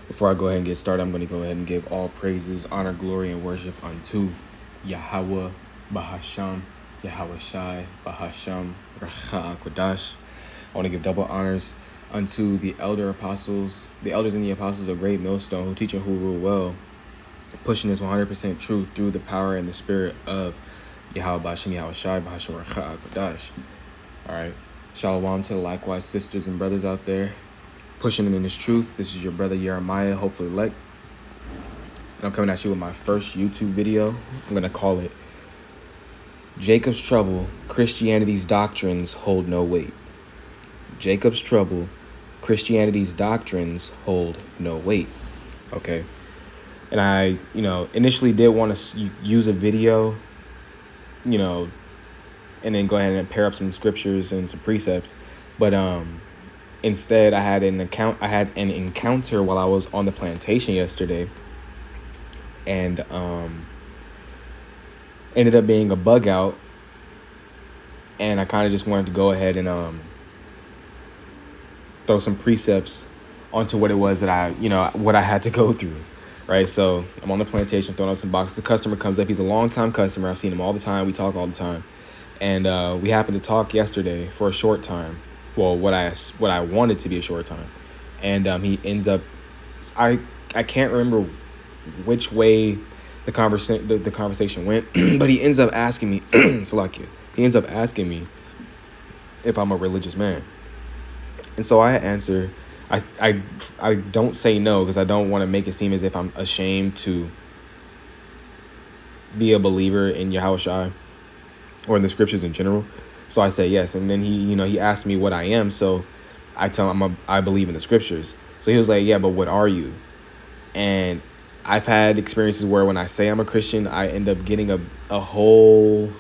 Before I go ahead and get started, I'm going to go ahead and give all praises, honor, glory, and worship unto Yahweh, Bahasham, Yahawashi, Bahasham, Racha Kodash. I want to give double honors unto the elders and the apostles of Great Millstone who teach and who rule well, pushing this 100% truth through the power and the spirit of Yahweh, Bahasham, Yahawashi, Bahasham, Racha Kodash. All right. Shalom to the likewise sisters and brothers out there pushing in this truth. This is your brother Jeremiah, hopefully elect. And I'm coming at you with my first YouTube video. I'm going to call it Jacob's Trouble, Christianity's Doctrines Hold No Weight. Jacob's Trouble, Christianity's Doctrines Hold No Weight. Okay. And I, initially did want to use a video, and then go ahead and pair up some scriptures and some precepts. But instead, I had an encounter while I was on the plantation yesterday, and ended up being a bug out. And I kind of just wanted to go ahead and throw some precepts onto what it was that what I had to go through. Right, so I'm on the plantation throwing up some boxes. The customer comes up. He's a long-time customer. I've seen him all the time. We talk all the time. And we happened to talk yesterday for a short time. Well, what I wanted to be a short time. And he ends up, I can't remember which way the conversation went, but he ends up asking me, Salakia, he ends up asking me if I'm a religious man. And so I answer, I don't say no because I don't want to make it seem as if I'm ashamed to be a believer in Yahawashi or in the scriptures in general. So I say yes. And then he asked me what I am. So I tell him I believe in the scriptures. So he was like, yeah, but what are you? And I've had experiences where when I say I'm a Christian, I end up getting a whole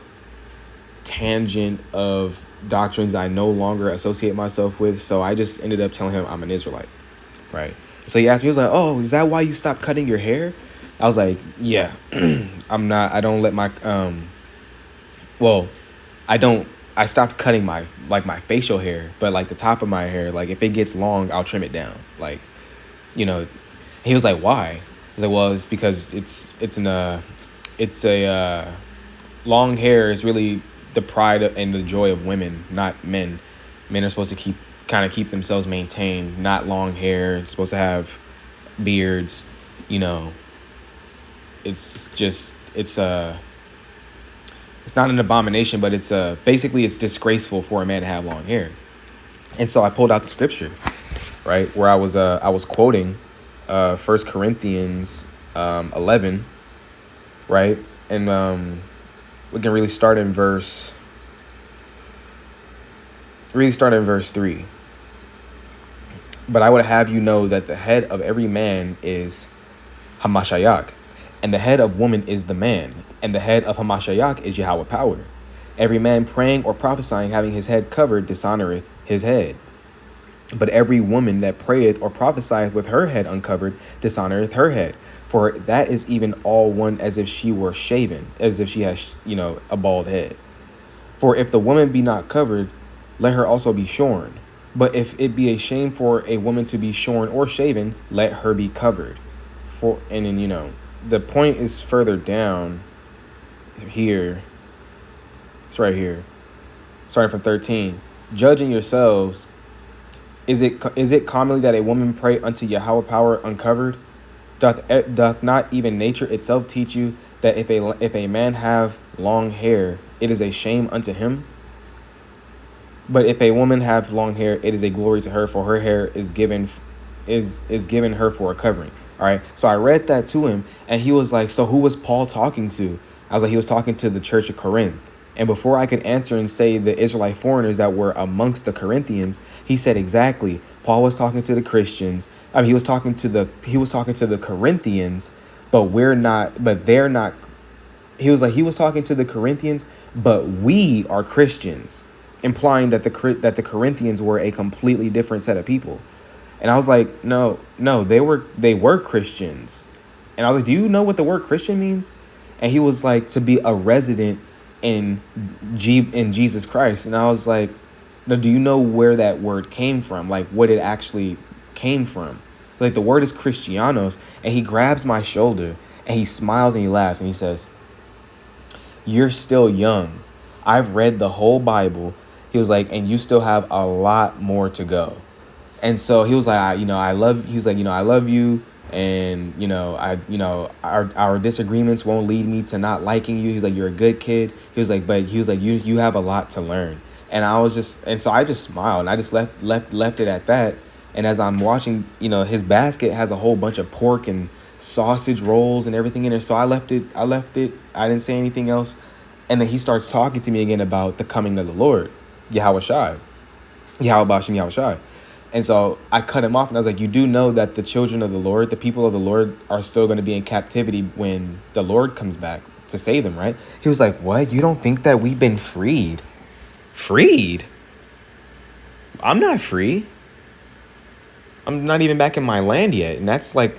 tangent of doctrines I no longer associate myself with. So I just ended up telling him I'm an Israelite. Right. So he asked me, he was like, oh, is that why you stopped cutting your hair? I was like, yeah, I don't let my, I stopped cutting my facial hair, but like the top of my hair, like if it gets long, I'll trim it down. Like, he was like, why? I was like, well, it's because it's a long hair is really the pride and the joy of women, not men. Men are supposed to keep themselves maintained, not long hair. It's supposed to have beards, it's not an abomination, but it's basically it's disgraceful for a man to have long hair. And so I pulled out the scripture, right, where I was quoting 1 Corinthians 11, right, and we can really start in verse 3. But I would have you know that the head of every man is Hamashiach, and the head of woman is the man, and the head of Hamashiach is Yahweh power. Every man praying or prophesying having his head covered dishonoreth his head. But every woman that prayeth or prophesieth with her head uncovered dishonoreth her head. For that is even all one as if she were shaven, as if she has, a bald head. For if the woman be not covered, let her also be shorn. But if it be a shame for a woman to be shorn or shaven, let her be covered. And then, the point is further down here. It's right here. Starting from 13. Judging yourselves, is it commonly that a woman pray unto Yahweh power uncovered? Doth not even nature itself teach you that if a man have long hair, it is a shame unto him? But if a woman have long hair, it is a glory to her, for her hair is given her for a covering. All right. So I read that to him, and he was like, so who was Paul talking to? I was like, he was talking to the church of Corinth. And before I could answer and say the Israelite foreigners that were amongst the Corinthians, he said exactly. Paul was talking to the Christians. I mean, he was talking to the Corinthians, but they're not. He was talking to the Corinthians, but we are Christians, implying that the Corinthians were a completely different set of people. And I was like, no, they were Christians. And I was like, do you know what the word Christian means? And he was like, to be a resident in Jesus Christ. And I was like, Now, do you know where that word came from? Like what it actually came from? Like the word is Christianos, and he grabs my shoulder and he smiles and he laughs and he says, "You're still young. I've read the whole Bible." He was like, "And you still have a lot more to go." And so he was like, I love, he was like, I love you. And, our disagreements won't lead me to not liking you. He's like, you're a good kid. He was like, you have a lot to learn. And so I just smiled and I just left it at that. And as I'm watching, his basket has a whole bunch of pork and sausage rolls and everything in there. So I left it. I didn't say anything else. And then he starts talking to me again about the coming of the Lord, Yahawashi, Yahawashi. And so I cut him off and I was like, you do know that the children of the Lord, the people of the Lord, are still going to be in captivity when the Lord comes back to save them, right? He was like, what? You don't think that we've been freed? Freed? I'm not free. I'm not even back in my land yet. And that's like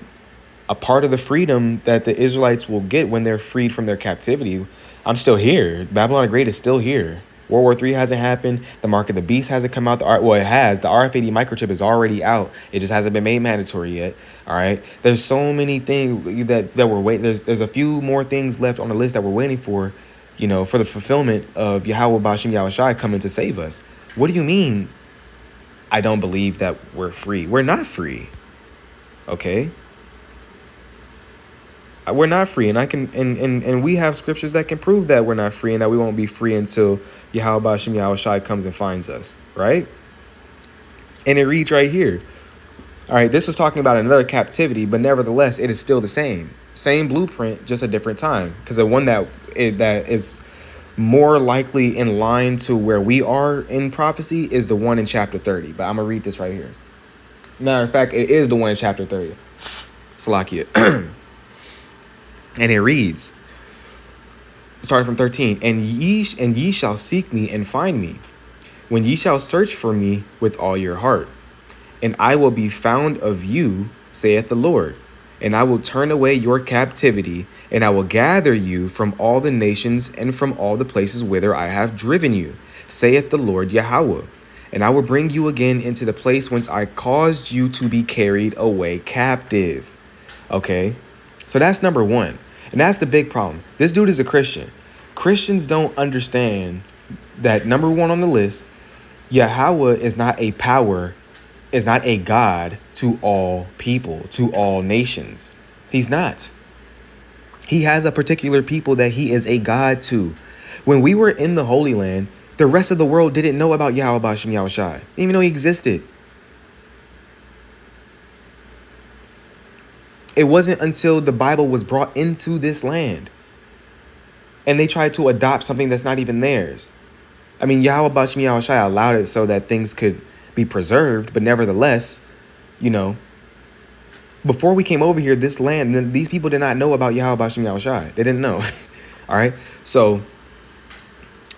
a part of the freedom that the Israelites will get when they're freed from their captivity. I'm still here. Babylon the Great is still here. World War III hasn't happened. The Mark of the Beast hasn't come out. It has. The RFID microchip is already out. It just hasn't been made mandatory yet. All right. There's so many things that we're waiting. There's a few more things left on the list that we're waiting for, for the fulfillment of Yahweh Bashim Yahawashi coming to save us. What do you mean? I don't believe that we're free. We're not free. Okay. We're not free, and I can and we have scriptures that can prove that we're not free and that we won't be free until Yahweh Bashim Yahawashi comes and finds us, right? And it reads right here. All right, this was talking about another captivity, but nevertheless, it is still the same blueprint, just a different time, because the one that is more likely in line to where we are in prophecy is the one in chapter 30. But I'm gonna read this right here. Matter of fact, it is the one in chapter 30. Salakia. And it reads, starting from 13, and ye shall seek me and find me, when ye shall search for me with all your heart. And I will be found of you, saith the Lord. And I will turn away your captivity, and I will gather you from all the nations and from all the places whither I have driven you, saith the Lord Yahweh. And I will bring you again into the place whence I caused you to be carried away captive. Okay, so that's number one. And that's the big problem. This dude is a Christian. Christians don't understand that number one on the list, Yahweh is not a power, is not a God to all people, to all nations. He's not. He has a particular people that he is a God to. When we were in the Holy Land, the rest of the world didn't know about Yahweh Bashim Yahawashi. Didn't even know he existed. It wasn't until the Bible was brought into this land and they tried to adopt something that's not even theirs. I mean, Yahweh Bashim Yahawashi allowed it so that things could be preserved, but nevertheless, before we came over here, this land, these people did not know about Yahweh Bashim Yahawashi. They didn't know. All right. So,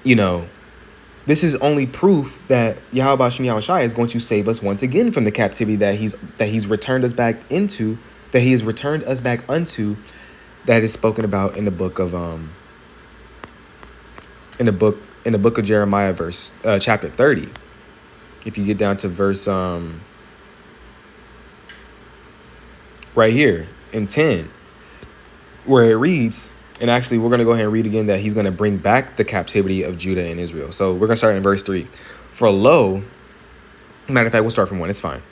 this is only proof that Yahweh Bashim Yahawashi is going to save us once again from the captivity that he's returned us back into. That he has returned us back unto, that is spoken about in the book of in the book of Jeremiah, chapter 30. If you get down to verse right here in 10, where it reads, and actually we're going to go ahead and read again that he's going to bring back the captivity of Judah and Israel. So we're going to start in verse 3. For lo, matter of fact, we'll start from 1. It's fine.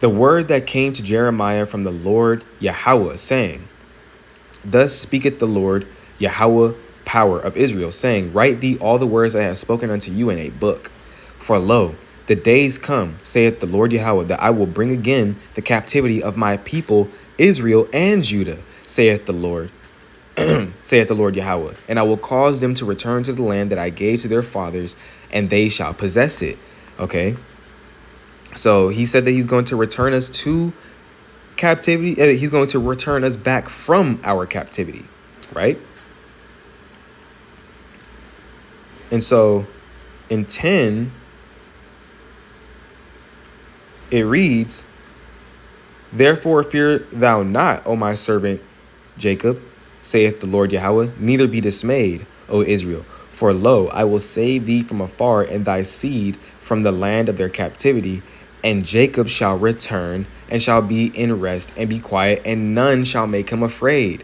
The word that came to Jeremiah from the Lord Yahweh, saying, Thus speaketh the Lord Yahweh, power of Israel, saying, Write thee all the words that I have spoken unto you in a book. For lo, the days come, saith the Lord Yahweh, that I will bring again the captivity of my people Israel and Judah, saith the Lord, saith the Lord Yahweh. And I will cause them to return to the land that I gave to their fathers, and they shall possess it. Okay. So he said that he's going to return us to captivity. He's going to return us back from our captivity, right? And so in 10, it reads, Therefore fear thou not, O my servant Jacob, saith the Lord Yahweh, neither be dismayed, O Israel. For lo, I will save thee from afar, and thy seed from the land of their captivity. And Jacob shall return, and shall be in rest, and be quiet, and none shall make him afraid.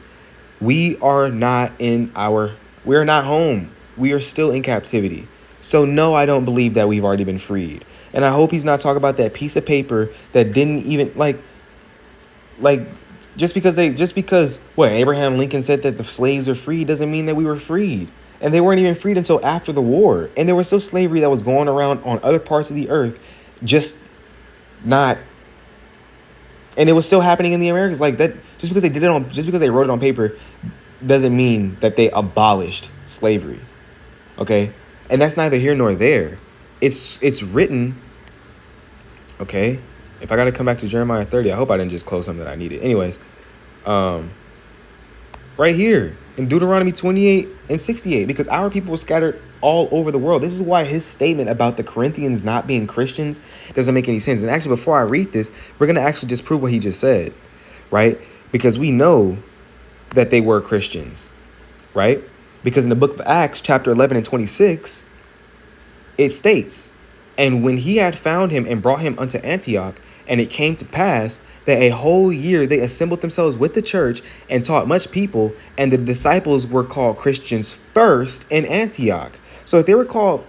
We are not home. We are still in captivity. So no, I don't believe that we've already been freed. And I hope he's not talking about that piece of paper that didn't even like just because what Abraham Lincoln said that the slaves are free doesn't mean that we were freed. And they weren't even freed until after the war. And there was still slavery that was going around on other parts of the earth, just not, and it was still happening in the Americas. Like that, just because they wrote it on paper doesn't mean that they abolished slavery. Okay? And that's neither here nor there. It's written, okay? If I got to come back to Jeremiah 30, I hope I didn't just close something that I needed. Anyways, right here in Deuteronomy 28 and 68, because our people were scattered all over the world. This is why his statement about the Corinthians not being Christians doesn't make any sense. And actually, before I read this, we're going to actually disprove what he just said, right? Because we know that they were Christians, right? Because in the book of Acts, chapter 11 and 26, it states, and when he had found him and brought him unto Antioch, and it came to pass that a whole year they assembled themselves with the church and taught much people, and the disciples were called Christians first in Antioch. So if they were called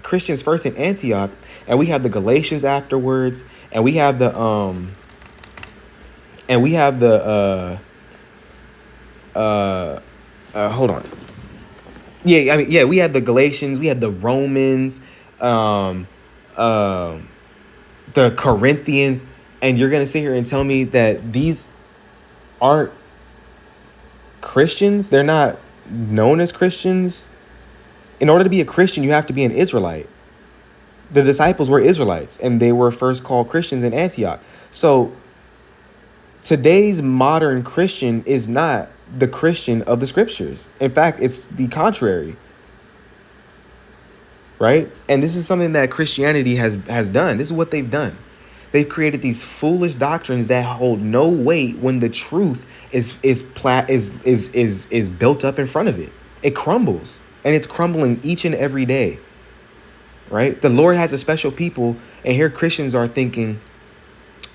Christians first in Antioch, and we have the Galatians afterwards, and we have the hold on. Yeah, I mean, yeah, we had the Galatians, we had the Romans, the Corinthians, and you're gonna sit here and tell me that these aren't Christians? They're not known as Christians? In order to be a Christian, you have to be an Israelite. The disciples were Israelites, and they were first called Christians in Antioch. So today's modern Christian is not the Christian of the scriptures. In fact, it's the contrary. Right? And this is something that Christianity has done. This is what they've done. They've created these foolish doctrines that hold no weight when the truth is built up in front of it. It crumbles, and it's crumbling each and every day. Right? The Lord has a special people, and here Christians are thinking,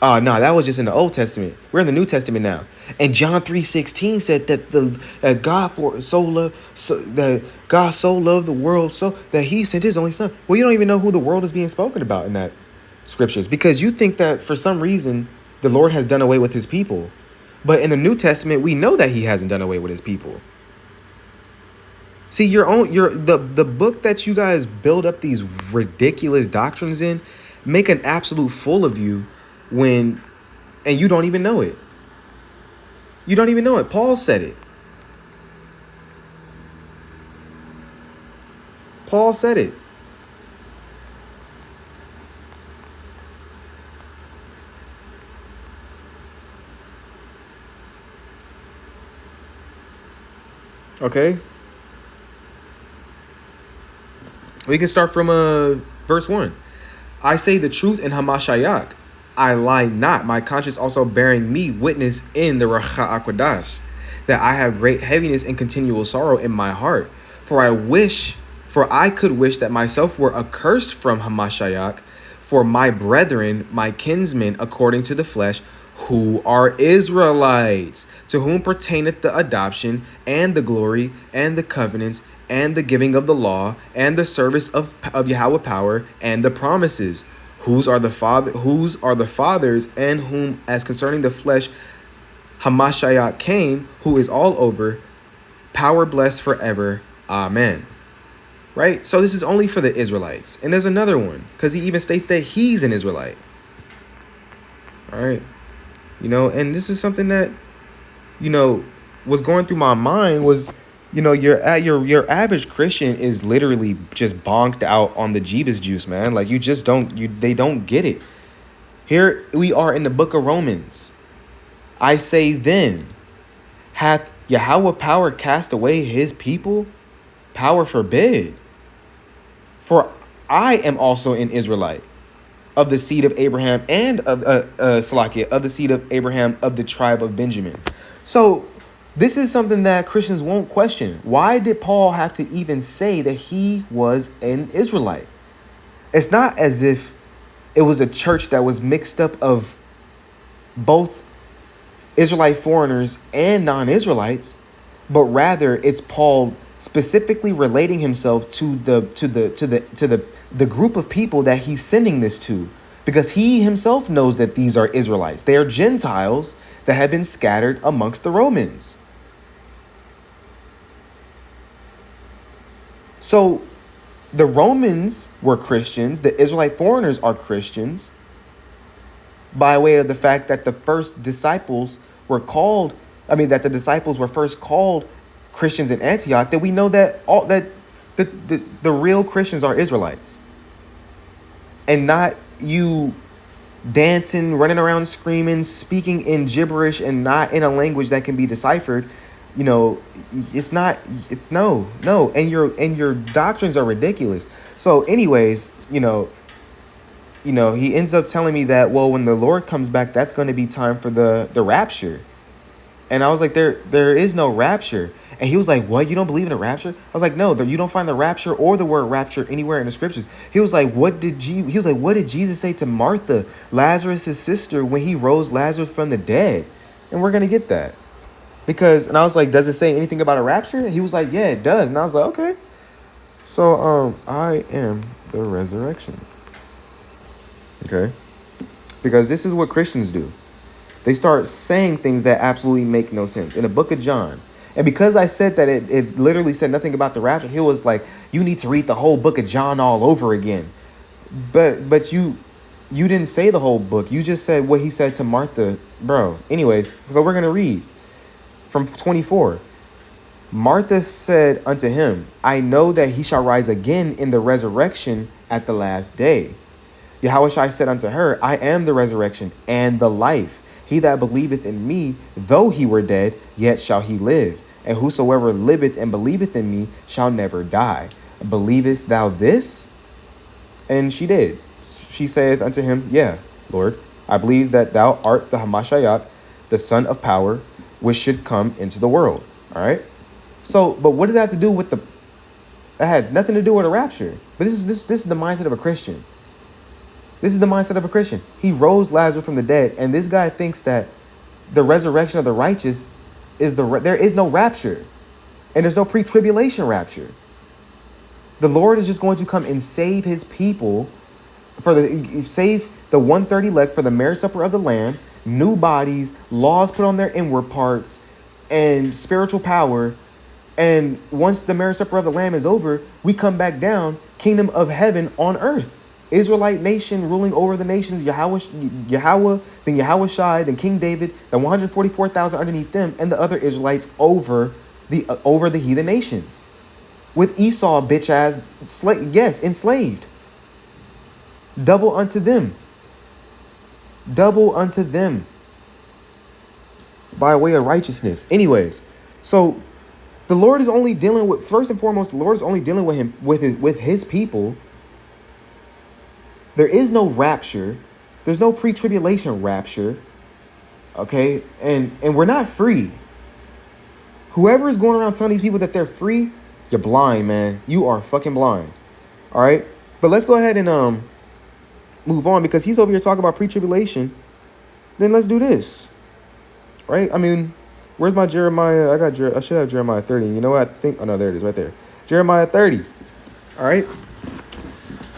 oh, no, that was just in the Old Testament. We're in the New Testament now. And John 3:16 said that God so loved the world so that he sent his only son. Well, you don't even know who the world is being spoken about in that scriptures, because you think that for some reason the Lord has done away with his people. But in the New Testament, we know that he hasn't done away with his people. See, the book that you guys build up these ridiculous doctrines in make an absolute fool of you and you don't even know it. You don't even know it. Paul said it. Paul said it. Okay. We can start from verse 1. I say the truth in Hamashiach. I lie not, my conscience also bearing me witness in the Racha Akodash, that I have great heaviness and continual sorrow in my heart. For I could wish that myself were accursed from Hamashiach, for my brethren, my kinsmen, according to the flesh, who are Israelites, to whom pertaineth the adoption, and the glory, and the covenants, and the giving of the law, and the service of Yahweh power, and the promises, whose are the fathers, and whom, as concerning the flesh, Hamashiach came, who is all over, power blessed forever. Amen. Right? So this is only for the Israelites. And there's another one, because he even states that he's an Israelite. All right. And this is something that, was going through my mind was, your average Christian is literally just bonked out on the Jeebus juice, man. Like they don't get it. Here we are in the book of Romans. I say then, hath Yahweh power cast away his people? Power forbid. For I am also an Israelite, of the seed of Abraham, and of the seed of Abraham, of the tribe of Benjamin. So This is something that Christians won't question. Why did Paul have to even say that he was an Israelite? It's not as if it was a church that was mixed up of both Israelite foreigners and non-Israelites, but rather it's Paul specifically relating himself to the group of people that he's sending this to, because he himself knows that these are Israelites. They are Gentiles that have been scattered amongst the Romans. So the Romans were Christians, the Israelite foreigners are Christians, by way of the fact that the first disciples were called, that the disciples were first called Christians in Antioch, that we know that the real Christians are Israelites. And not you dancing, running around screaming, speaking in gibberish and not in a language that can be deciphered. It's no. And your doctrines are ridiculous. So anyways, he ends up telling me that, well, when the Lord comes back, that's going to be time for the rapture. And I was like, there is no rapture. And he was like, what? You don't believe in a rapture? I was like, no, you don't find the rapture or the word rapture anywhere in the scriptures. He was like, what did Jesus say to Martha, Lazarus' sister, when he rose Lazarus from the dead? And we're going to get that. And I was like, does it say anything about a rapture? He was like, yeah, it does. And I was like, okay. So, I am the resurrection. Okay. Because this is what Christians do. They start saying things that absolutely make no sense. In the book of John. And because I said that it literally said nothing about the rapture, he was like, you need to read the whole book of John all over again. But you didn't say the whole book. You just said what he said to Martha, bro. Anyways, so we're going to read from 24. Martha said unto him, I know that he shall rise again in the resurrection at the last day. Yahawashi said unto her, I am the resurrection and the life. He that believeth in me, though he were dead, yet shall he live. And whosoever liveth and believeth in me shall never die. Believest thou this? And she did. She saith unto him, yeah, Lord, I believe that thou art the Hamashiach, the Son of power, which should come into the world. All right. So, but what does that have to do with it had nothing to do with a rapture. But this is the mindset of a Christian. This is the mindset of a Christian. He rose Lazarus from the dead, and this guy thinks that the resurrection of the righteous there is no rapture, and there's no pre-tribulation rapture. The Lord is just going to come and save his people save the 130 elect for the marriage supper of the Lamb, new bodies, laws put on their inward parts, and spiritual power. And once the marriage supper of the Lamb is over, we come back down, kingdom of heaven on earth. Israelite nation ruling over the nations, Yahweh, then Yahawashi, then King David, then 144,000 underneath them, and the other Israelites over the heathen nations. With Esau, bitch ass, enslaved. Double unto them. Double unto them. By way of righteousness. Anyways, so the Lord is only dealing with, first and foremost, the Lord is only dealing with him, with his people. There is no rapture. There's no pre-tribulation rapture. Okay? And we're not free. Whoever is going around telling these people that they're free, you're blind, man. You are fucking blind. All right? But let's go ahead and move on, because he's over here talking about pre-tribulation. Then let's do this. Right? I mean, where's my Jeremiah? I should have Jeremiah 30. You know what? Oh no, there it is right there. Jeremiah 30. All right?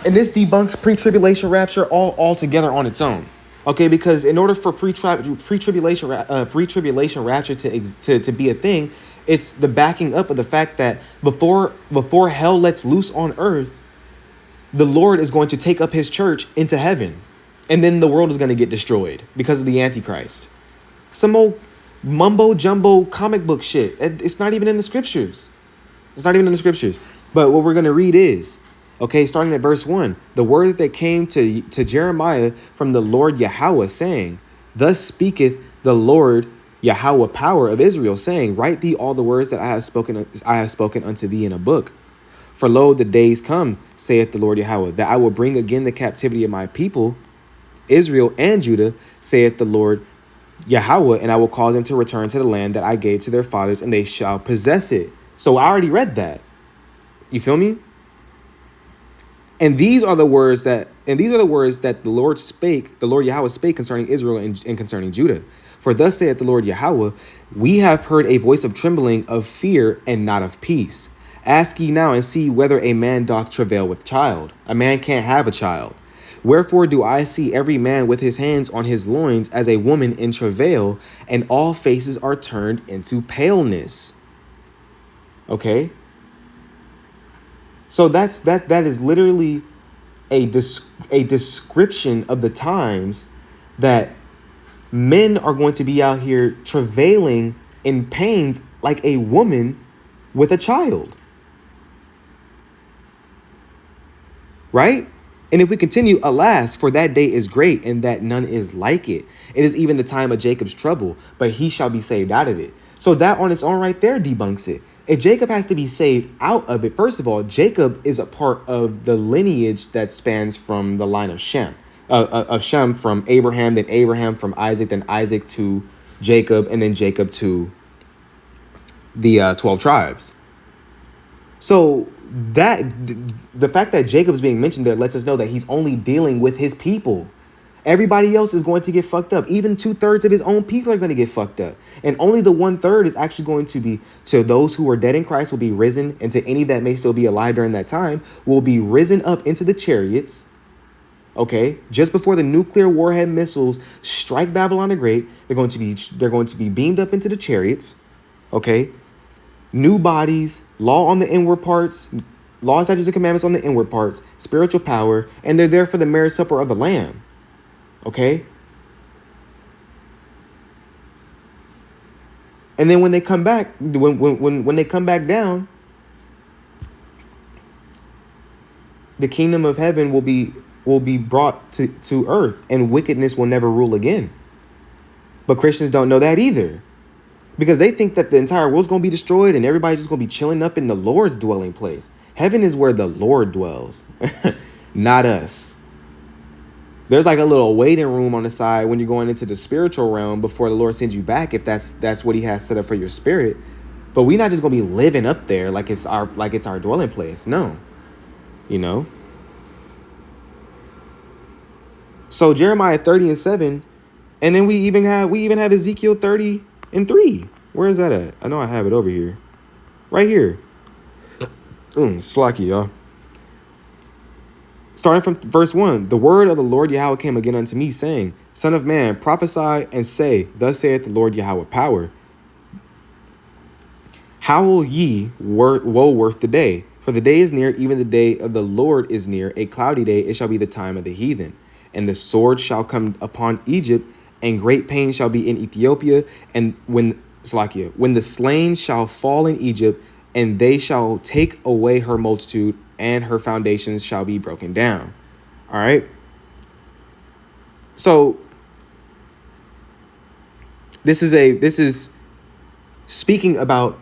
And this debunks pre-tribulation rapture all together on its own. Okay, because in order for pre-tribulation rapture to be a thing, it's the backing up of the fact that before hell lets loose on earth, the Lord is going to take up his church into heaven, and then the world is going to get destroyed because of the Antichrist. Some old mumbo jumbo comic book shit. It's not even in the scriptures. It's not even in the scriptures. But what we're going to read is, okay, starting at verse 1, the word that came to Jeremiah from the Lord Yahweh, saying, thus speaketh the Lord Yahweh, power of Israel, saying, write thee all the words that I have spoken unto thee in a book. For lo, the days come, saith the Lord Yahweh, that I will bring again the captivity of my people, Israel and Judah, saith the Lord Yahweh, and I will cause them to return to the land that I gave to their fathers, and they shall possess it. So I already read that. You feel me? And these are the words that the Lord spake, the Lord Yahweh spake concerning Israel and concerning Judah. For thus saith the Lord Yahweh, we have heard a voice of trembling, of fear, and not of peace. Ask ye now and see whether a man doth travail with child. A man can't have a child. Wherefore do I see every man with his hands on his loins as a woman in travail, and all faces are turned into paleness. Okay? So that is literally a description of the times that men are going to be out here travailing in pains like a woman with a child. Right? And if we continue, alas, for that day is great, and that none is like it. It is even the time of Jacob's trouble, but he shall be saved out of it. So that on its own right there debunks it. If Jacob has to be saved out of it, first of all, Jacob is a part of the lineage that spans from the line of Shem. From Abraham, then Abraham from Isaac, then Isaac to Jacob, and then Jacob to the 12 tribes. So that the fact that Jacob's being mentioned there lets us know that he's only dealing with his people. Everybody else is going to get fucked up. Even 2/3 of his own people are going to get fucked up. And only the 1/3 is actually going to be, to those who are dead in Christ will be risen, and to any that may still be alive during that time will be risen up into the chariots. Okay, just before the nuclear warhead missiles strike Babylon the Great, they're going to be beamed up into the chariots. Okay, new bodies, law on the inward parts, law, statutes, and commandments on the inward parts, spiritual power, and they're there for the marriage supper of the Lamb. Okay. And then when they come back, when they come back down, the kingdom of heaven will be brought to earth, and wickedness will never rule again. But Christians don't know that either, because they think that the entire world's going to be destroyed and everybody's just going to be chilling up in the Lord's dwelling place. Heaven is where the Lord dwells, not us. There's like a little waiting room on the side when you're going into the spiritual realm before the Lord sends you back, if that's what he has set up for your spirit. But we're not just going to be living up there like it's our dwelling place. No. You know. So Jeremiah 30:7, and then we even have Ezekiel 30:3. Where is that at? I know I have it over here. Right here. Slacky, y'all. Starting from verse 1, the word of the Lord Yahweh came again unto me, saying, Son of man, prophesy and say, Thus saith the Lord Yahweh power. Howl ye, woe worth the day, for the day is near, even the day of the Lord is near, a cloudy day, it shall be the time of the heathen. And the sword shall come upon Egypt, and great pain shall be in Ethiopia, and when the slain shall fall in Egypt, and they shall take away her multitude, and her foundations shall be broken down. All right. So this is speaking about,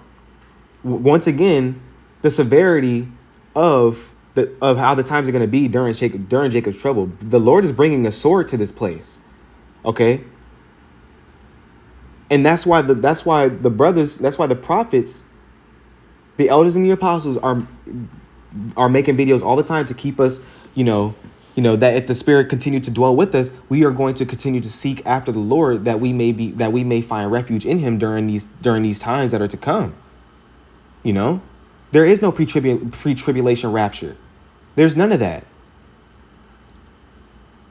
once again, the severity of how the times are going to be during Jacob's trouble. The Lord is bringing a sword to this place. Okay. And that's why the prophets, the elders and the apostles are making videos all the time to keep us, that if the Spirit continued to dwell with us, we are going to continue to seek after the Lord, that we may find refuge in him during these times that are to come. There is no pre-tribulation rapture. There's none of that.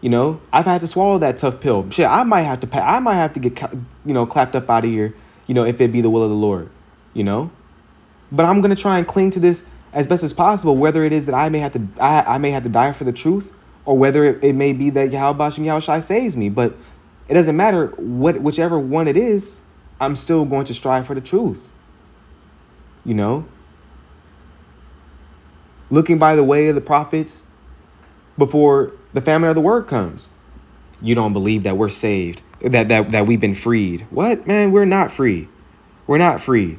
I've had to swallow that tough pill. Shit, I might have to get clapped up out of here, if it be the will of the Lord, But I'm going to try and cling to this as best as possible, whether it is that I may have to die for the truth, or whether it may be that Yahawashi saves me. But it doesn't matter whichever one it is, I'm still going to strive for the truth. Looking by the way of the prophets before the famine of the word comes. You don't believe that we're saved, that we've been freed. What, man? We're not free. We're not free.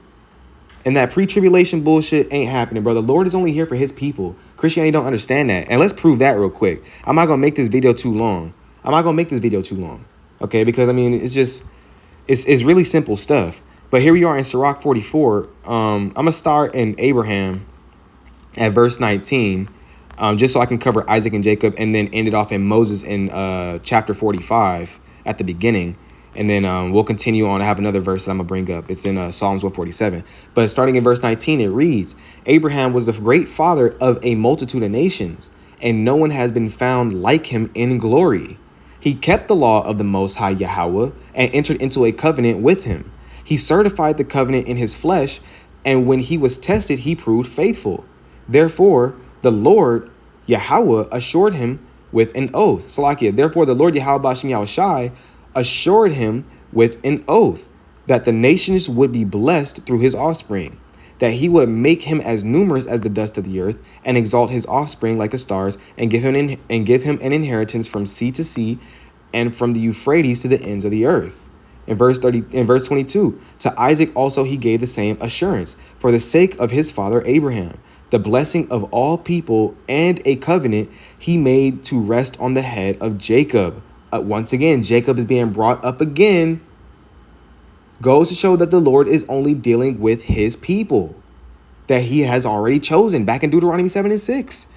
And that pre-tribulation bullshit ain't happening, bro. The Lord is only here for his people. Christianity don't understand that. And let's prove that real quick. I'm not going to make this video too long. Okay? Because, it's just, It's really simple stuff. But here we are in Sirach 44. I'm gonna start in Abraham at verse 19, just so I can cover Isaac and Jacob, and then end it off in Moses in chapter 45 at the beginning. And then we'll continue on. I have another verse that I'm going to bring up. It's in Psalms 147. But starting in verse 19, it reads, Abraham was the great father of a multitude of nations, and no one has been found like him in glory. He kept the law of the Most High Yahweh and entered into a covenant with him. He certified the covenant in his flesh, and when he was tested, he proved faithful. Therefore, the Lord Yahweh assured him with an oath. Salakia. Therefore, the Lord Yahawashi assured him with an oath that the nations would be blessed through his offspring, that he would make him as numerous as the dust of the earth, and exalt his offspring like the stars, and give him an inheritance from sea to sea, and from the Euphrates to the ends of the earth. In verse 22, to Isaac also he gave the same assurance, for the sake of his father Abraham, the blessing of all people, and a covenant he made to rest on the head of Jacob. Once again, Jacob is being brought up again. Goes to show that the Lord is only dealing with his people that he has already chosen, back in Deuteronomy 7 and 6.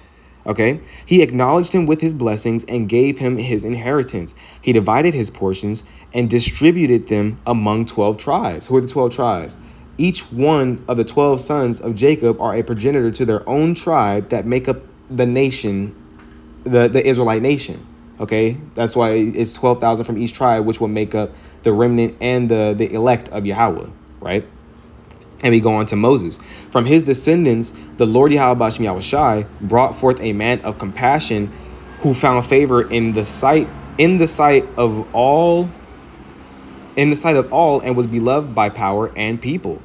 Okay, he acknowledged him with his blessings and gave him his inheritance. He divided his portions and distributed them among 12 tribes. Who are the 12 tribes? Each one of the 12 sons of Jacob are a progenitor to their own tribe that make up the nation, the Israelite nation. Okay, that's why it's 12,000 from each tribe, which will make up the remnant and the elect of Yahweh, right? And we go on to Moses. From his descendants, the Lord Yahawashi brought forth a man of compassion who found favor in the sight of all, and was beloved by power and people.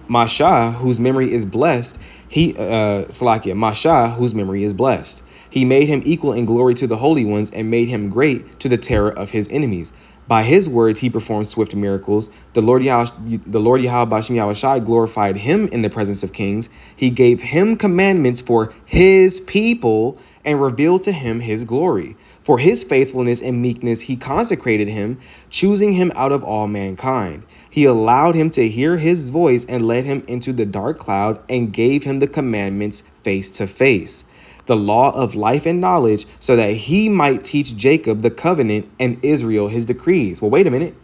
Masha, whose memory is blessed, Masha, whose memory is blessed. He made him equal in glory to the holy ones, and made him great to the terror of his enemies. By his words he performed swift miracles. The Lord Yahawashi glorified him in the presence of kings. He gave him commandments for his people, and revealed to him his glory. For his faithfulness and meekness he consecrated him, choosing him out of all mankind. He allowed him to hear his voice, and led him into the dark cloud, and gave him the commandments face to face, the law of life and knowledge, so that he might teach Jacob the covenant and Israel his decrees. Well, wait a minute.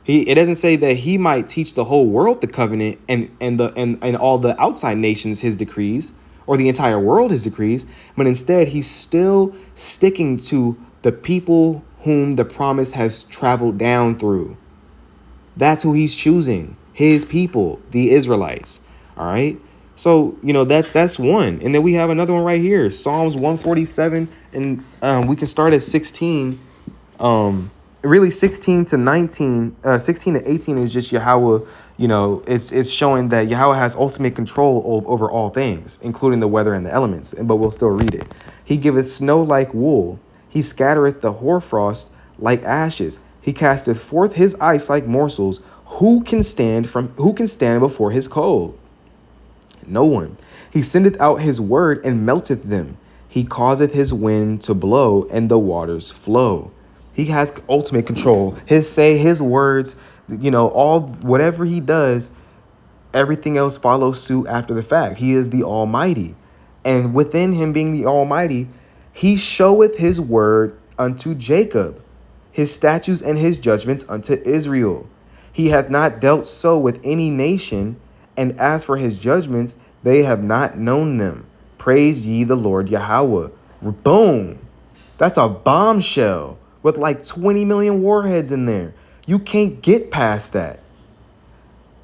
It doesn't say that he might teach the whole world the covenant and all the outside nations his decrees, or the entire world his decrees, but instead he's still sticking to the people whom the promise has traveled down through. That's who he's choosing, his people, the Israelites. All right. So, that's one. And then we have another one right here, Psalms 147. And we can start at 16. Really 16 to 19, 16 to 18 is just Yahweh. It's showing that Yahweh has ultimate control over all things, including the weather and the elements. But we'll still read it. He giveth snow like wool. He scattereth the hoarfrost like ashes. He casteth forth his ice like morsels. Who can stand before his cold? No one. He sendeth out his word and melteth them. He causeth his wind to blow, and the waters flow. He has ultimate control. His words, all whatever he does, everything else follows suit after the fact. He is the Almighty. And within him being the Almighty, he showeth his word unto Jacob, his statutes and his judgments unto Israel. He hath not dealt so with any nation, and as for his judgments, they have not known them. Praise ye the Lord Yahweh. Boom. That's a bombshell with like 20 million warheads in there. You can't get past that.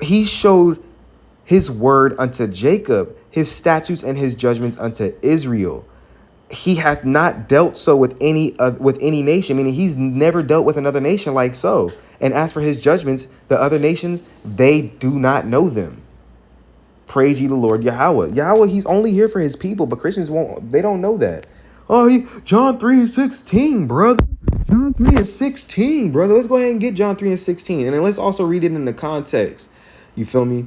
He showed his word unto Jacob, his statutes and his judgments unto Israel. He hath not dealt so with any nation, meaning he's never dealt with another nation like so. And as for his judgments, the other nations, they do not know them. Praise ye the Lord Yahweh. Yahweh, he's only here for his people, but Christians they don't know that. Oh, John 3:16, brother. John 3:16, brother. Let's go ahead and get John 3:16. And then let's also read it in the context. You feel me?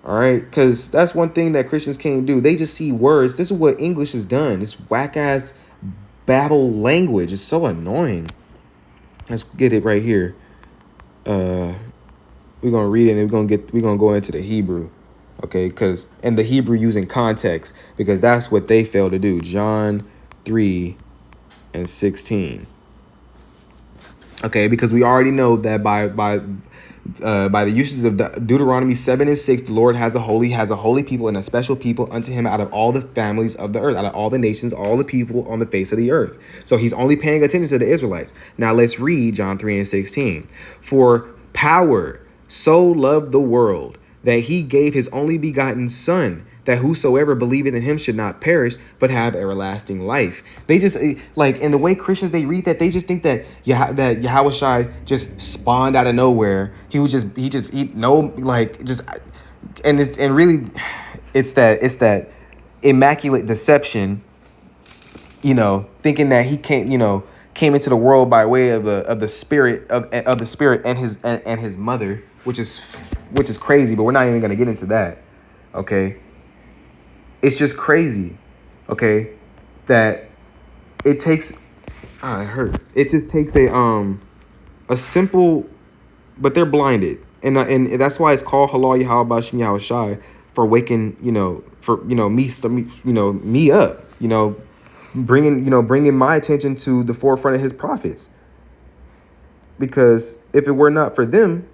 All right, because that's one thing that Christians can't do. They just see words. This is what English has done. This whack-ass babble language is so annoying. Let's get it right here. Uh, we're gonna read it, and we're gonna go into the Hebrew, okay? And the Hebrew using context, because that's what they fail to do. John 3:16. Okay, because we already know that by the uses of Deuteronomy 7:6, the Lord has a holy people and a special people unto him out of all the families of the earth, out of all the nations, all the people on the face of the earth. So he's only paying attention to the Israelites. Now let's read John 3:16. For power so loved the world that he gave his only begotten son, that whosoever believeth in him should not perish, but have everlasting life. They just like, in the way Christians, they read that, they just think that Yahawashi just spawned out of nowhere. He no, like, just, and really, it's that immaculate deception, thinking that he can't, came into the world by way of the spirit of the spirit and his mother, which is crazy, but we're not even going to get into that. Okay, it's just crazy, okay, that it takes, it hurts. It just takes a simple, but they're blinded, and that's why it's called Halal Yahawashi Yahawashi, for waking, me up, bringing my attention to the forefront of his prophets. Because if it were not for them,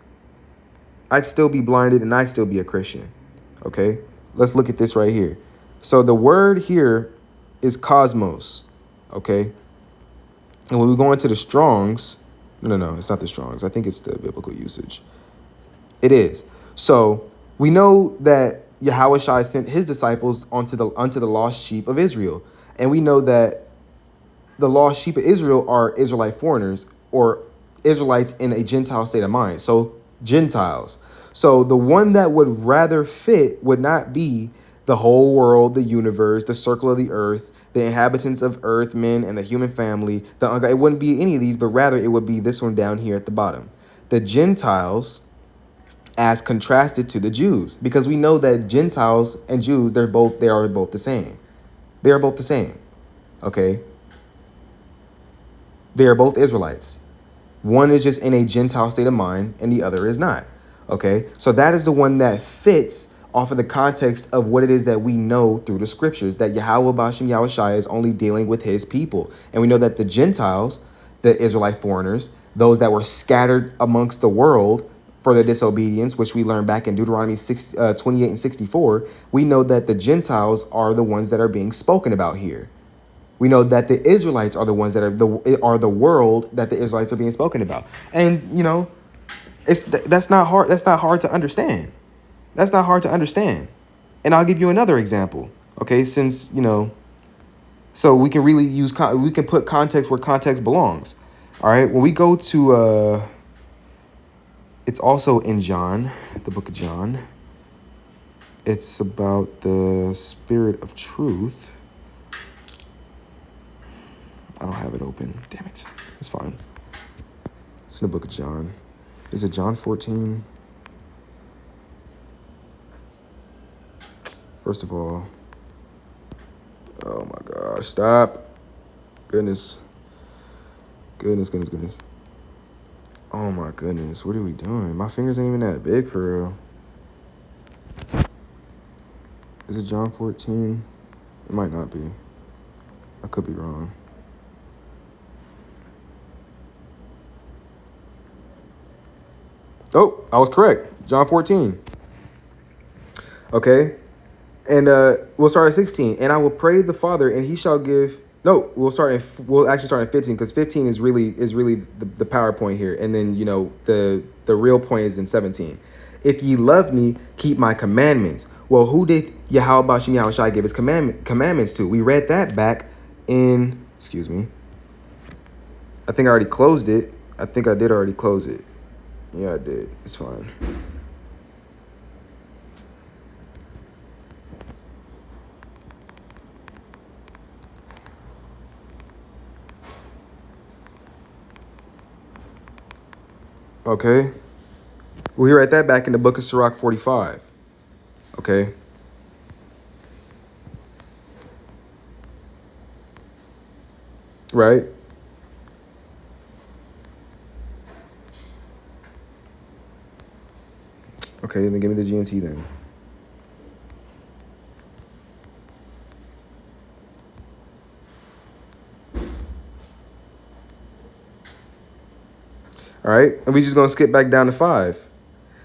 I'd still be blinded and I'd still be a Christian. Okay, let's look at this right here. So the word here is cosmos. Okay, and when we go into the Strongs, no, it's not the Strongs. I think it's the biblical usage. It is. So we know that Yahawashi sent his disciples onto the lost sheep of Israel, and we know that the lost sheep of Israel are Israelite foreigners, or Israelites in a Gentile state of mind. So Gentiles. So the one that would rather fit would not be the whole world, the universe, the circle of the earth, the inhabitants of earth, men, and the human family. It wouldn't be any of these, but rather it would be this one down here at the bottom. The Gentiles, as contrasted to the Jews, because we know that Gentiles and Jews, they are both the same. They are both the same. Okay. They are both Israelites. One is just in a Gentile state of mind and the other is not. Okay, so that is the one that fits off of the context of what it is that we know through the scriptures, that Yahweh Bashem Yahushai is only dealing with his people. And we know that the Gentiles, the Israelite foreigners, those that were scattered amongst the world for their disobedience, which we learned back in Deuteronomy 28 and 64, we know that the Gentiles are the ones that are being spoken about here. We know that the Israelites are the ones that are the world that the Israelites are being spoken about. And that's not hard. That's not hard to understand. That's not hard to understand. And I'll give you another example. Okay, since so we can really we can put context where context belongs. All right, when we go to it's also in John, the book of John. It's about the spirit of truth. I don't have it open. Damn it. It's fine. It's in the book of John. Is it John 14? First of all, oh my gosh, stop. Goodness. Oh my goodness, what are we doing? My fingers ain't even that big for real. Is it John 14? It might not be. I could be wrong. Oh, I was correct. John 14. Okay. And we'll start at 16. And I will pray the Father, and he shall give. No, we'll actually start at 15, because 15 is really the PowerPoint here. And then the real point is in 17. If ye love me, keep my commandments. Well, who did Yahweh Bashem Yahushai give his commandments to? We read that back in, excuse me. I think I already closed it. I think I did already close it. Yeah, I did. It's fine. Okay. We read that back in the book of Sirach 45. Okay. Right. Okay, then give me the GNT then. All right, and we just gonna skip back down to 5.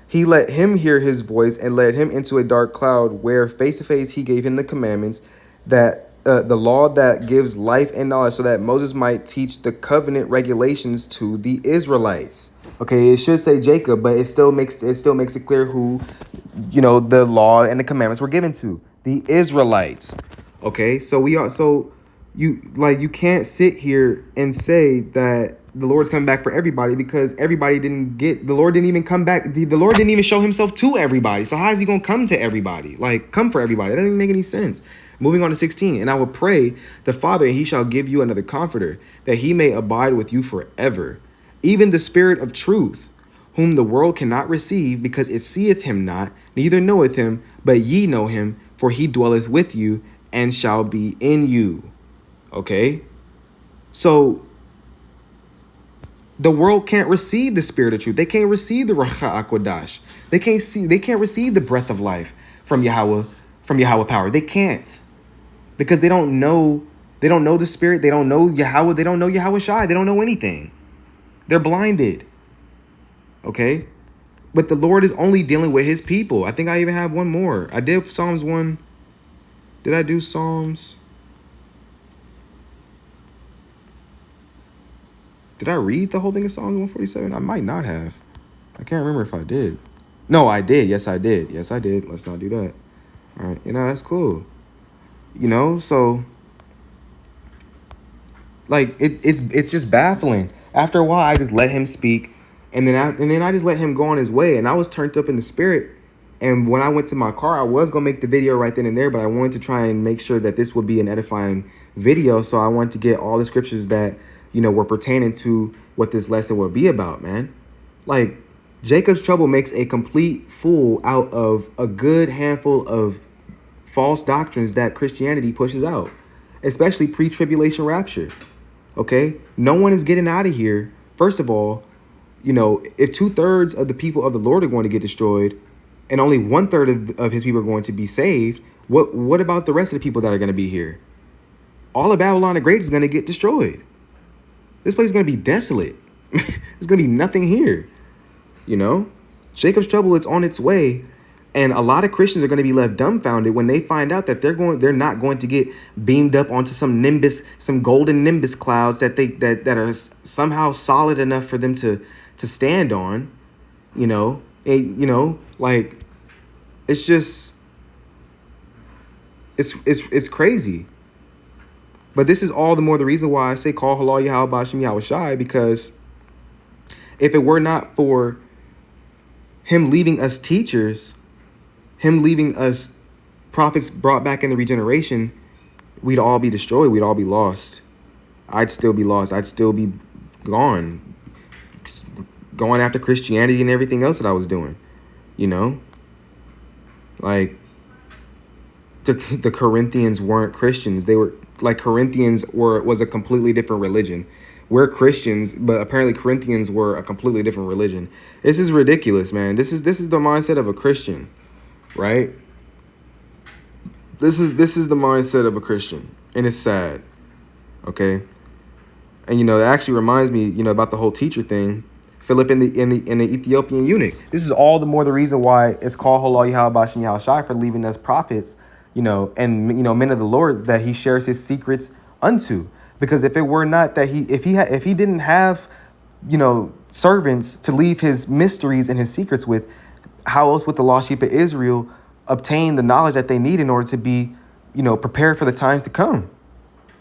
He let him hear his voice and led him into a dark cloud where face to face he gave him the commandments that the law that gives life and knowledge so that Moses might teach the covenant regulations to the Israelites. Okay, it should say Jacob, but it still makes it clear who, the law and the commandments were given to the Israelites. Okay, so you can't sit here and say that the Lord's coming back for everybody because everybody didn't get the Lord didn't even come back. The Lord didn't even show himself to everybody. So how is he gonna come to everybody? Like come for everybody? That doesn't even make any sense. Moving on to 16, and I will pray the Father, and he shall give you another comforter, that he may abide with you forever, even the Spirit of truth, whom the world cannot receive, because it seeth him not, neither knoweth him, but ye know him, for he dwelleth with you and shall be in you. Okay? So the world can't receive the Spirit of truth. They can't receive the Racha Akodash. They can't receive the breath of life from Yahweh power. They can't. Because they don't know the Spirit, they don't know Yahweh, they don't know Yahweh Shai, they don't know anything. They're blinded. Okay? But the Lord is only dealing with his people. I think I even have one more. I did Psalms 1. Did I do Psalms? Did I read the whole thing of Psalms 147? I might not have. I can't remember if I did. No, I did. Yes, I did. Let's not do that. All right. That's cool. So like it's just baffling. After a while, I just let him speak, and then I just let him go on his way. And I was turned up in the spirit. And when I went to my car, I was gonna make the video right then and there, but I wanted to try and make sure that this would be an edifying video. So I wanted to get all the scriptures that were pertaining to what this lesson would be about, man. Like Jacob's trouble makes a complete fool out of a good handful of false doctrines that Christianity pushes out, especially pre-tribulation rapture. Okay, no one is getting out of here. First of all, if 2/3 of the people of the Lord are going to get destroyed, and only 1/3 of his people are going to be saved, what about the rest of the people that are going to be here? All of Babylon the Great is going to get destroyed. This place is going to be desolate. There's going to be nothing here. Jacob's trouble is on its way. And a lot of Christians are going to be left dumbfounded when they find out that they're not going to get beamed up onto some golden nimbus clouds that are somehow solid enough for them to stand on. Like it's just it's crazy. But this is all the more the reason why I say call halal Yahawashi, because if it were not for him leaving us teachers, him leaving us prophets brought back in the regeneration, we'd all be destroyed. We'd all be lost. I'd still be lost. I'd still be gone, going after Christianity and everything else that I was doing. Like the Corinthians weren't Christians. They were like Corinthians was a completely different religion. We're Christians, but apparently Corinthians were a completely different religion. This is ridiculous, man. This is the mindset of a Christian. Right? This is the mindset of a Christian, and it's sad. Okay? And it actually reminds me, about the whole teacher thing. Philip in the Ethiopian eunuch. This is all the more the reason why it's called Halal Yahawashi Yahawashi, for leaving us prophets, and men of the Lord that he shares his secrets unto. Because if it were not that if he didn't have, servants to leave his mysteries and his secrets with, how else would the lost sheep of Israel obtain the knowledge that they need in order to be, prepared for the times to come?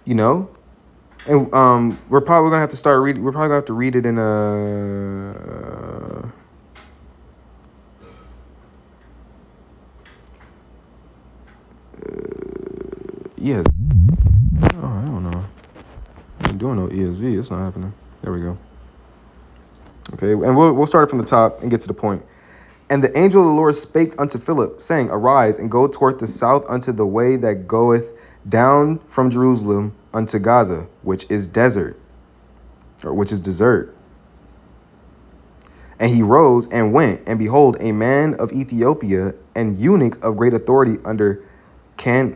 And we're probably gonna have to start reading. We're probably gonna have to read it in a. Yes. Oh, I don't know. I'm doing no ESV. It's not happening. There we go. Okay, and we'll start it from the top and get to the point. And the angel of the Lord spake unto Philip, saying, Arise and go toward the south unto the way that goeth down from Jerusalem unto Gaza, which is desert. And he rose and went, and behold, a man of Ethiopia, and eunuch of great authority under Can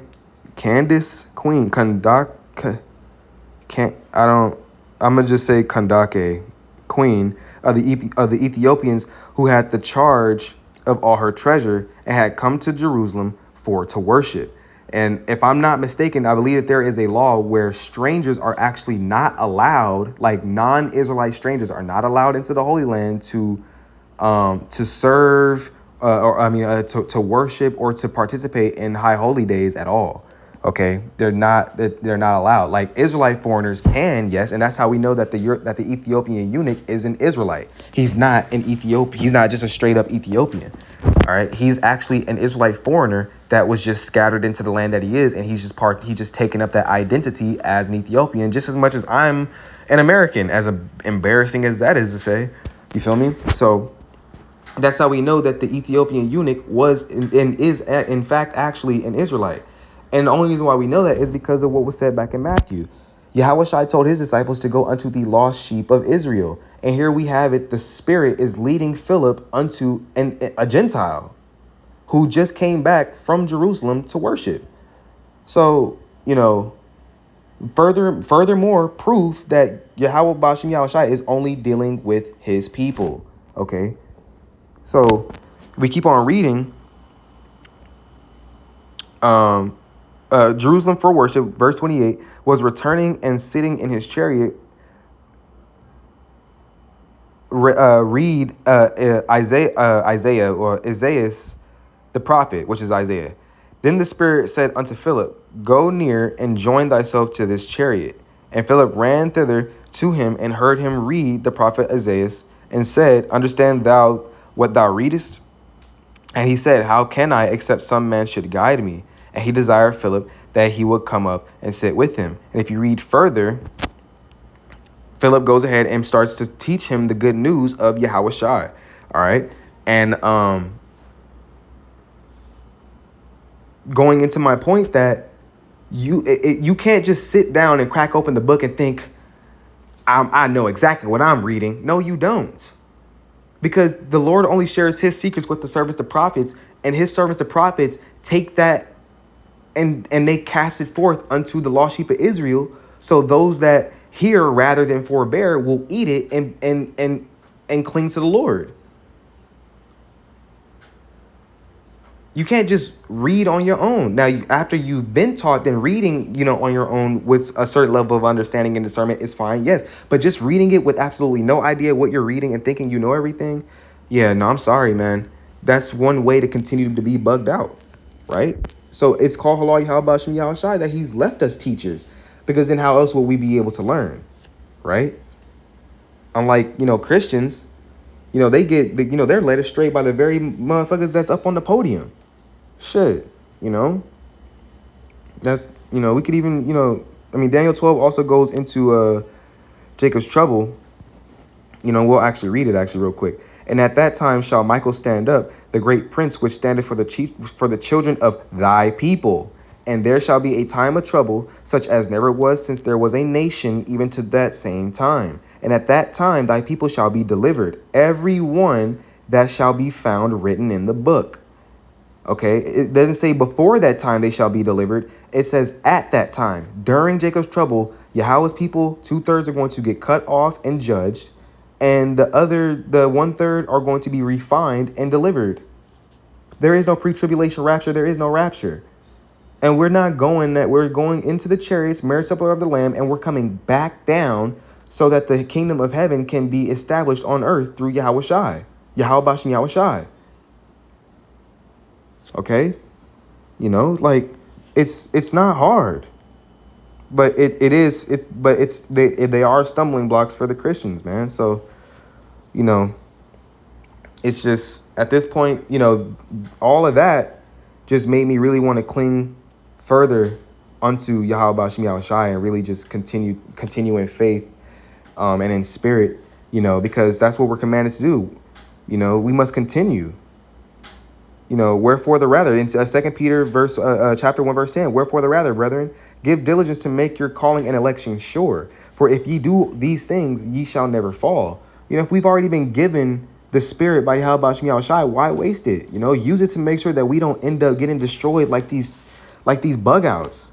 Candace Queen Kandak can I don't I'm gonna just say Kandake Queen of the Ethiopians, who had the charge of all her treasure and had come to Jerusalem for to worship. And if I'm not mistaken, I believe that there is a law where strangers are actually not allowed, like non-Israelite strangers are not allowed into the Holy Land to serve to worship or to participate in high holy days at all. Okay, they're not allowed. Like Israelite foreigners can, yes, and that's how we know that the Ethiopian eunuch is an Israelite. He's not an Ethiopian. He's not just a straight up Ethiopian. All right, he's actually an Israelite foreigner that was just scattered into the land that he is, and he's just taken up that identity as an Ethiopian, just as much as I'm an American. As embarrassing as that is to say, you feel me? So that's how we know that the Ethiopian eunuch was and is in fact actually an Israelite. And the only reason why we know that is because of what was said back in Matthew. Yahawashi told his disciples to go unto the lost sheep of Israel. And here we have it. The Spirit is leading Philip unto a Gentile who just came back from Jerusalem to worship. So, furthermore, proof that Yahawashi is only dealing with his people. Okay. So we keep on reading. Jerusalem for worship, verse 28, was returning and sitting in his chariot. Read Isaiah or Isaiah the prophet, which is Isaiah. Then the Spirit said unto Philip, go near and join thyself to this chariot. And Philip ran thither to him and heard him read the prophet Isaiah and said, understand thou what thou readest? And he said, how can I, except some man should guide me? And he desired Philip that he would come up and sit with him. And if you read further, Philip goes ahead and starts to teach him the good news of Yahawashi. All right. And going into my point that you can't just sit down and crack open the book and think, I know exactly what I'm reading. No, you don't. Because the Lord only shares his secrets with the servants, the prophets, and his servants, the prophets, take that and they cast it forth unto the lost sheep of Israel. So those that hear rather than forbear will eat it and cling to the Lord. You can't just read on your own. Now, after you've been taught, then reading, on your own with a certain level of understanding and discernment is fine, yes. But just reading it with absolutely no idea what you're reading and thinking you know everything, yeah, no, I'm sorry, man. That's one way to continue to be bugged out, right? So it's called Halal Yahawashi Yahawashi that he's left us teachers, because then how else will we be able to learn, right? Unlike, Christians, they get, they're led astray by the very motherfuckers that's up on the podium. Shit, that's, we could even, Daniel 12 also goes into Jacob's trouble. We'll actually read it real quick. And at that time shall Michael stand up, the great prince which standeth for the children of thy people. And there shall be a time of trouble, such as never was since there was a nation, even to that same time. And at that time thy people shall be delivered, every one that shall be found written in the book. Okay, it doesn't say before that time they shall be delivered. It says at that time. During Jacob's trouble, Yahweh's people, 2/3 are going to get cut off and judged, and the 1/3 are going to be refined and delivered. There is no pre-tribulation rapture. There is no rapture. And we're going into the chariots, marriage supper of the Lamb, and we're coming back down so that the kingdom of heaven can be established on earth through Yahawashi. Yahawashi. Okay, it's not hard, but they are stumbling blocks for the Christians, man. So, it's just at this point, all of that just made me really want to cling further unto Yahawashi and really just continue in faith, and in spirit, because that's what we're commanded to do. We must continue. Wherefore the rather, in 2 Peter chapter 1, verse 10, wherefore the rather, brethren, give diligence to make your calling and election sure. For if ye do these things, ye shall never fall. If we've already been given the spirit by Yahawashi, why waste it? You know, use it to make sure that we don't end up getting destroyed like these bug outs.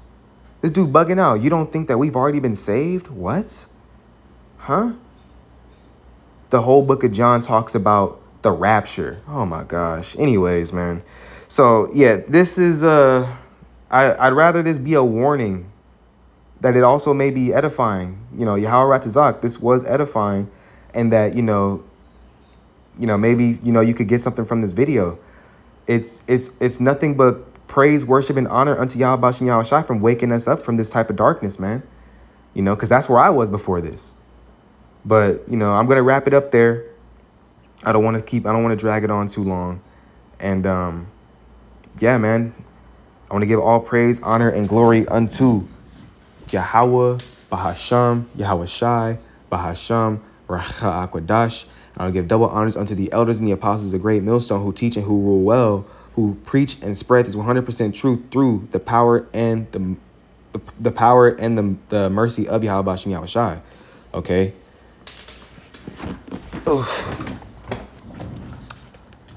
This dude bugging out. You don't think that we've already been saved? What? Huh? The whole book of John talks about the rapture. Oh my gosh. Anyways, man. So yeah, this is I'd rather this be a warning that it also may be edifying. You know, Yahweh Ratazak, this was edifying, and that, maybe, you could get something from this video. It's nothing but praise, worship, and honor unto Yahweh Bashem Yahawashi from waking us up from this type of darkness, man. Because that's where I was before this. But, I'm going to wrap it up there. I don't want to drag it on too long. And, yeah, man, I want to give all praise, honor, and glory unto Yahweh, Bahasham, Yahawashi, Bahasham, Racha Akwadash. I will give double honors unto the elders and the apostles of the great millstone who teach and who rule well, who preach and spread this 100% truth through the power and the power and the mercy of Yahweh Bashem Yahawashi. Okay.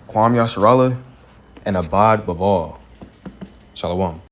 Kwam Yasharallah and Abad Babal. Shalom.